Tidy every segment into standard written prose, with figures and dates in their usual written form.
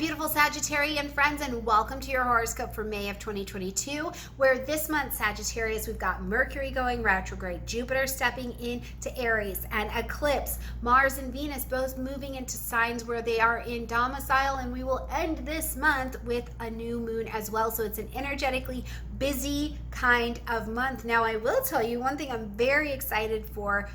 beautiful Sagittarian friends, and welcome to your horoscope for May of 2022, where this month, Sagittarius, we've got Mercury going retrograde, Jupiter stepping into Aries, and eclipse, Mars and Venus both moving into signs where they are in domicile, and we will end this month with a new moon as well. So it's an energetically busy kind of month. Now, I will tell you one thing I'm very excited for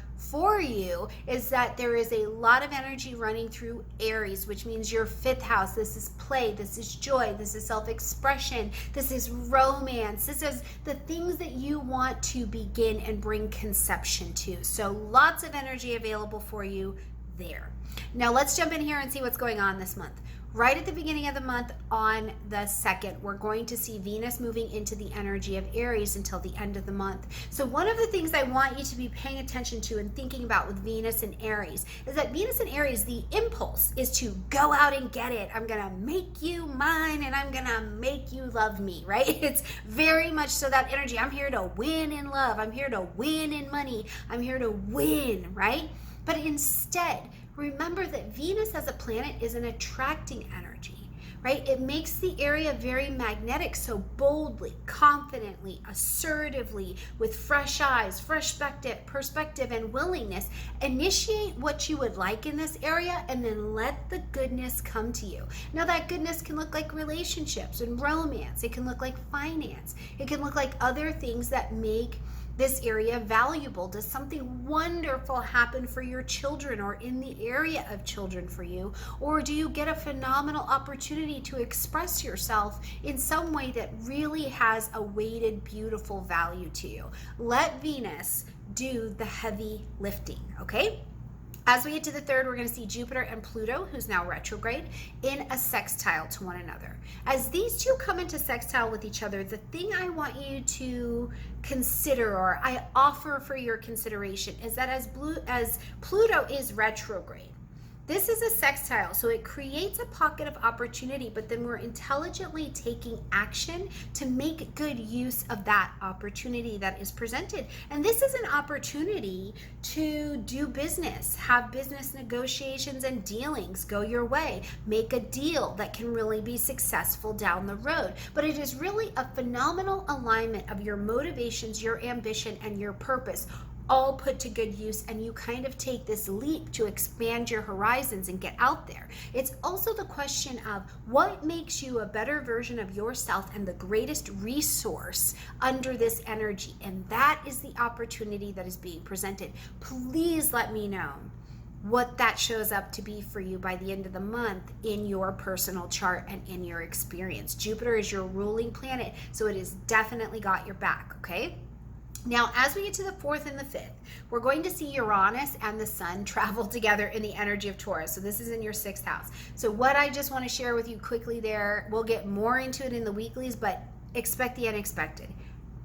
you is that there is a lot of energy running through Aries, which means your fifth house. This is play, this is joy, this is self-expression, this is romance, this is the things that you want to begin and bring conception to. So lots of energy available for you there. Now let's jump in here and see what's going on this month. Right at the beginning of the month on the 2nd, we're going to see Venus moving into the energy of Aries until the end of the month. So one of the things I want you to be paying attention to and thinking about with Venus and Aries is that Venus and Aries, the impulse is to go out and get it. I'm going to make you mine and I'm going to make you love me, right? It's very much so that energy. I'm here to win in love. I'm here to win in money. I'm here to win, right? But instead, remember that Venus as a planet is an attracting energy, right? It makes the area very magnetic, so boldly, confidently, assertively, with fresh eyes, fresh perspective, and willingness, initiate what you would like in this area and then let the goodness come to you. Now, that goodness can look like relationships and romance. It can look like finance. It can look like other things that make this area valuable. Does something wonderful happen for your children or in the area of children for you? Or do you get a phenomenal opportunity to express yourself in some way that really has a weighted, beautiful value to you? Let Venus do the heavy lifting, okay? As we get to the 3rd, we're going to see Jupiter and Pluto, who's now retrograde, in a sextile to one another. As these two come into sextile with each other, the thing I want you to consider, or I offer for your consideration, is that as Pluto is retrograde, this is a sextile, so it creates a pocket of opportunity, but then we're intelligently taking action to make good use of that opportunity that is presented. And this is an opportunity to do business, have business negotiations and dealings go your way, make a deal that can really be successful down the road. But it is really a phenomenal alignment of your motivations, your ambition, and your purpose, all put to good use, and you kind of take this leap to expand your horizons and get out there. It's also the question of what makes you a better version of yourself and the greatest resource under this energy, and that is the opportunity that is being presented. Please let me know what that shows up to be for you by the end of the month in your personal chart and in your experience. Jupiter is your ruling planet, so it has definitely got your back, okay? Now, as we get to the 4th and the 5th, we're going to see Uranus and the Sun travel together in the energy of Taurus. So this is in your 6th house. So what I just want to share with you quickly there, we'll get more into it in the weeklies, but expect the unexpected.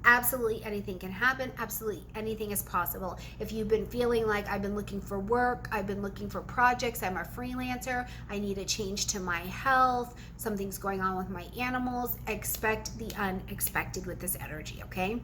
Absolutely anything can happen. Absolutely anything is possible. If you've been feeling like I've been looking for work, I've been looking for projects, I'm a freelancer, I need a change to my health, something's going on with my animals, expect the unexpected with this energy, okay?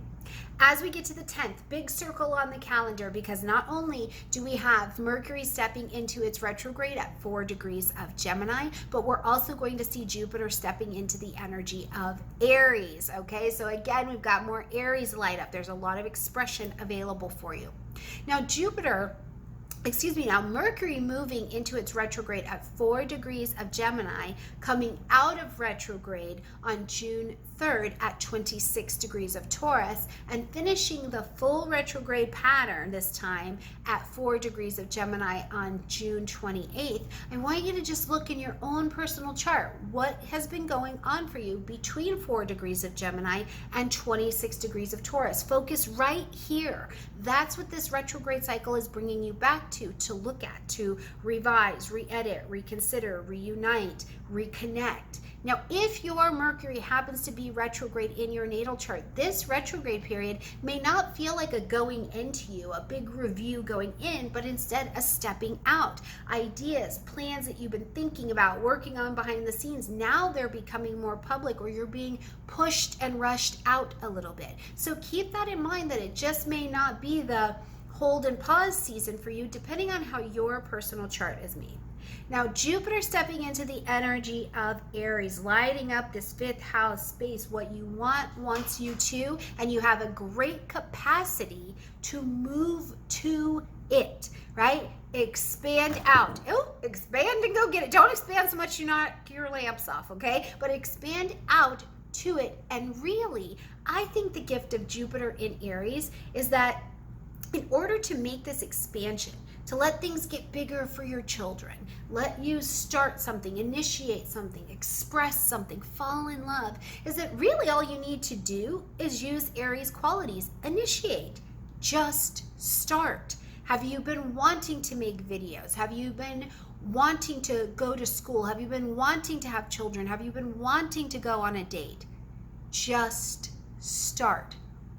As we get to the 10th, big circle on the calendar, because not only do we have Mercury stepping into its retrograde at 4 degrees of Gemini, but we're also going to see Jupiter stepping into the energy of Aries, okay? So again, we've got more Aries light up. There's a lot of expression available for you. Now, Mercury moving into its retrograde at 4 degrees of Gemini, coming out of retrograde on June 3rd at 26 degrees of Taurus, and finishing the full retrograde pattern this time at 4 degrees of Gemini on June 28th. I want you to just look in your own personal chart. What has been going on for you between 4 degrees of Gemini and 26 degrees of Taurus? Focus right here. That's what this retrograde cycle is bringing you back to look at, to revise, re-edit, reconsider, reunite, reconnect. Now, if your Mercury happens to be retrograde in your natal chart, this retrograde period may not feel like a going into you, a big review going in, but instead a stepping out. Ideas, plans that you've been thinking about, working on behind the scenes, now they're becoming more public, or you're being pushed and rushed out a little bit. So keep that in mind, that it just may not be the hold and pause season for you, depending on how your personal chart is made. Now, Jupiter stepping into the energy of Aries, lighting up this 5th house space. What you want wants you to, and you have a great capacity to move to it, right? Expand out. Oh, expand and go get it. Don't expand so much you knock your lamps off, okay? But expand out to it. And really, I think the gift of Jupiter in Aries is that in order to make this expansion, to let things get bigger for your children, let you start something, initiate something, express something, fall in love, is that really all you need to do is use Aries qualities. Initiate. Just start. Have you been wanting to make videos? Have you been wanting to go to school? Have you been wanting to have children? Have you been wanting to go on a date? Just start.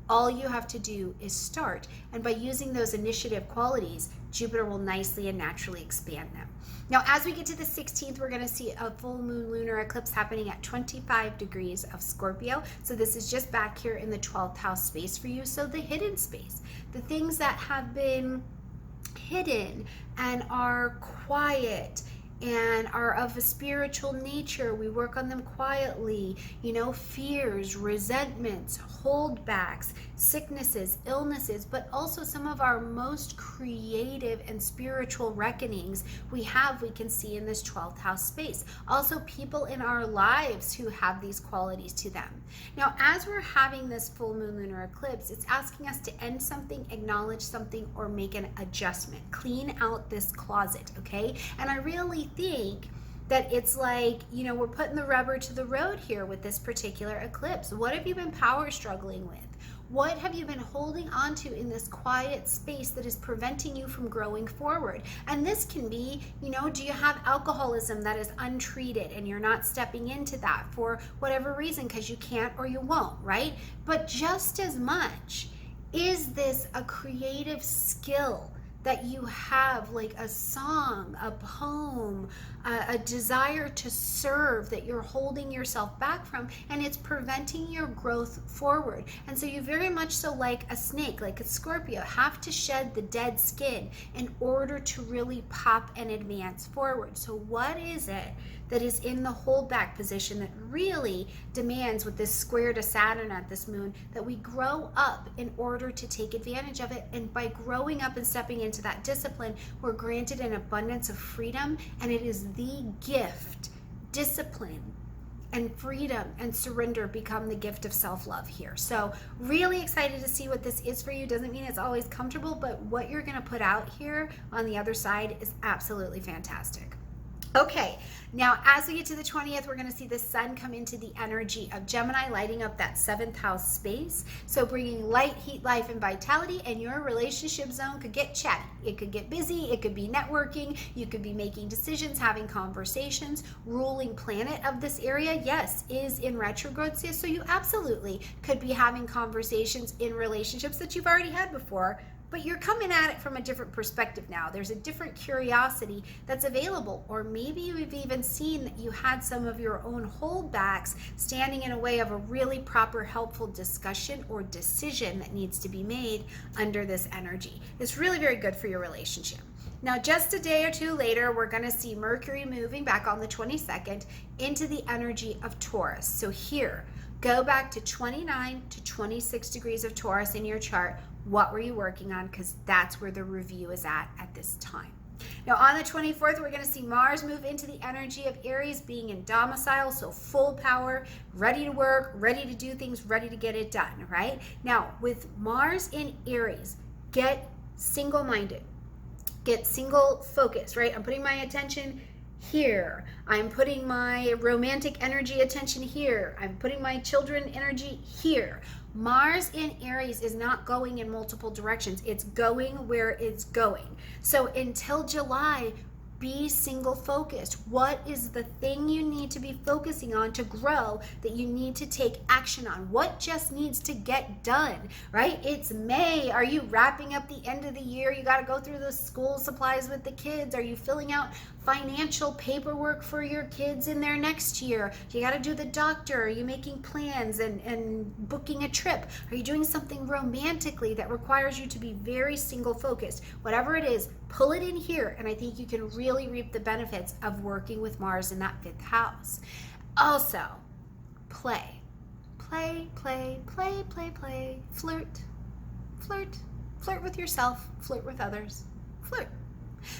All you have to do is start. And by using those initiative qualities, Jupiter will nicely and naturally expand them. Now, as we get to the 16th, we're going to see a full moon lunar eclipse happening at 25 degrees of Scorpio. So this is just back here in the 12th house space for you. So the hidden space, the things that have been hidden and are quiet and are of a spiritual nature. We work on them quietly, fears, resentments, holdbacks, sicknesses, illnesses, but also some of our most creative and spiritual reckonings we can see in this 12th house space. Also, people in our lives who have these qualities to them. Now, as we're having this full moon lunar eclipse, it's asking us to end something, acknowledge something, or make an adjustment. Clean out this closet, okay? And I really think that it's like, we're putting the rubber to the road here with this particular eclipse. What have you been power struggling with? What have you been holding on to in this quiet space that is preventing you from growing forward? And this can be, do you have alcoholism that is untreated and you're not stepping into that for whatever reason because you can't or you won't, right? But just as much, is this a creative skill that you have, like a song, a poem, a desire to serve that you're holding yourself back from, and it's preventing your growth forward? And so you very much so, like a snake, like a Scorpio, have to shed the dead skin in order to really pop and advance forward. So what is it that is in the holdback position that really demands, with this square to Saturn at this moon, that we grow up in order to take advantage of it? And by growing up and stepping into that discipline, we're granted an abundance of freedom, and it is the gift. Discipline and freedom and surrender become the gift of self-love here. So really excited to see what this is for you. Doesn't mean it's always comfortable, but what you're going to put out here on the other side is absolutely fantastic. Okay, now as we get to the 20th, we're going to see the sun come into the energy of Gemini, lighting up that 7th house space. So bringing light, heat, life, and vitality, and your relationship zone could get chatty. It could get busy. It could be networking. You could be making decisions, having conversations. Ruling planet of this area, yes, is in retrograde. So you absolutely could be having conversations in relationships that you've already had before, but you're coming at it from a different perspective now. There's a different curiosity that's available. Or maybe you've even seen that you had some of your own holdbacks standing in a way of a really proper, helpful discussion or decision that needs to be made under this energy. It's really very good for your relationship. Now, just a day or two later, we're going to see Mercury moving back on the 22nd into the energy of Taurus. So here, go back to 29 to 26 degrees of Taurus in your chart. What were you working on? Because that's where the review is at this time. Now, on the 24th, we're going to see Mars move into the energy of Aries, being in domicile, so full power, ready to work, ready to do things, ready to get it done, right? Now, with Mars in Aries, get single-minded, get single-focused, right? I'm putting my attention here. I'm putting my romantic energy attention here. I'm putting my children energy here. Mars in Aries is not going in multiple directions. It's going where it's going. So until July, Be single focused. What is the thing you need to be focusing on to grow, that you need to take action on? What just needs to get done, right? It's May. Are you wrapping up the end of the year? You got to go through the school supplies with the kids. Are you filling out financial paperwork for your kids in their next year? You got to do the doctor. Are you making plans and booking a trip? Are you doing something romantically that requires you to be very single focused? Whatever it is, pull it in here, and I think you can really reap the benefits of working with Mars in that 5th house. Also, play. Play, play, play, play, play. Flirt, flirt, flirt with yourself, flirt with others, flirt.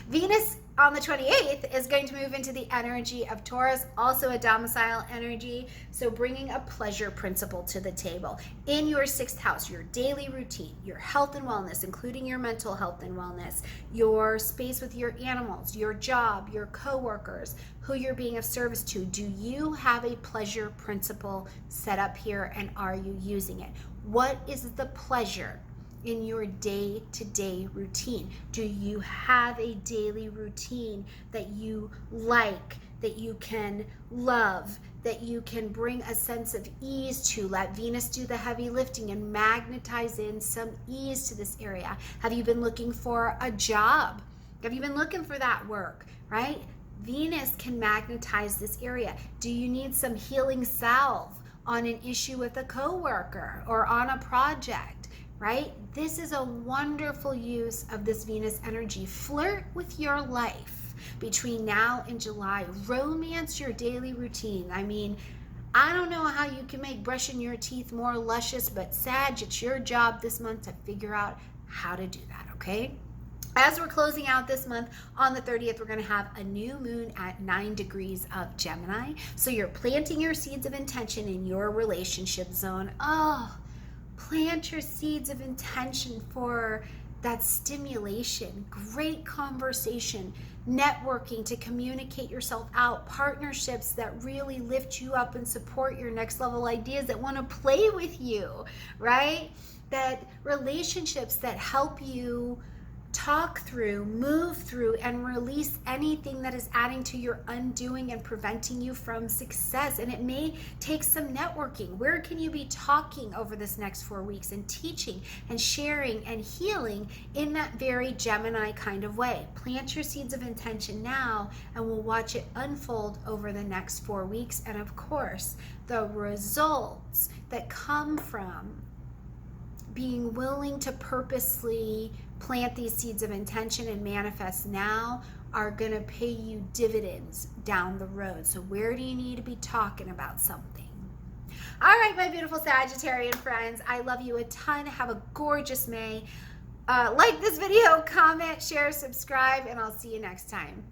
Venus on the 28th is going to move into the energy of Taurus, also a domicile energy, so bringing a pleasure principle to the table. In your 6th house, your daily routine, your health and wellness, including your mental health and wellness, your space with your animals, your job, your coworkers, who you're being of service to. Do you have a pleasure principle set up here, and are you using it? What is the pleasure in your day-to-day routine? Do you have a daily routine that you like, that you can love, that you can bring a sense of ease to? Let Venus do the heavy lifting and magnetize in some ease to this area. Have you been looking for a job? Have you been looking for that work, right? Venus can magnetize this area. Do you need some healing salve on an issue with a coworker or on a project? Right? This is a wonderful use of this Venus energy. Flirt with your life between now and July. Romance your daily routine. I mean, I don't know how you can make brushing your teeth more luscious, but Sag, it's your job this month to figure out how to do that, okay? As we're closing out this month, on the 30th, we're going to have a new moon at 9 degrees of Gemini. So you're planting your seeds of intention in your relationship zone. Oh, plant your seeds of intention for that stimulation, great conversation, networking to communicate yourself out, partnerships that really lift you up and support your next level ideas, that want to play with you, right? That relationships that help you talk through, move through, and release anything that is adding to your undoing and preventing you from success. And it may take some networking. Where can you be talking over this next 4 weeks and teaching and sharing and healing in that very Gemini kind of way? Plant your seeds of intention now, and we'll watch it unfold over the next 4 weeks. And of course, the results that come from being willing to purposely plant these seeds of intention and manifest now are going to pay you dividends down the road. So where do you need to be talking about something? All right, my beautiful Sagittarian friends, I love you a ton. Have a gorgeous May. Like this video, comment, share, subscribe, and I'll see you next time.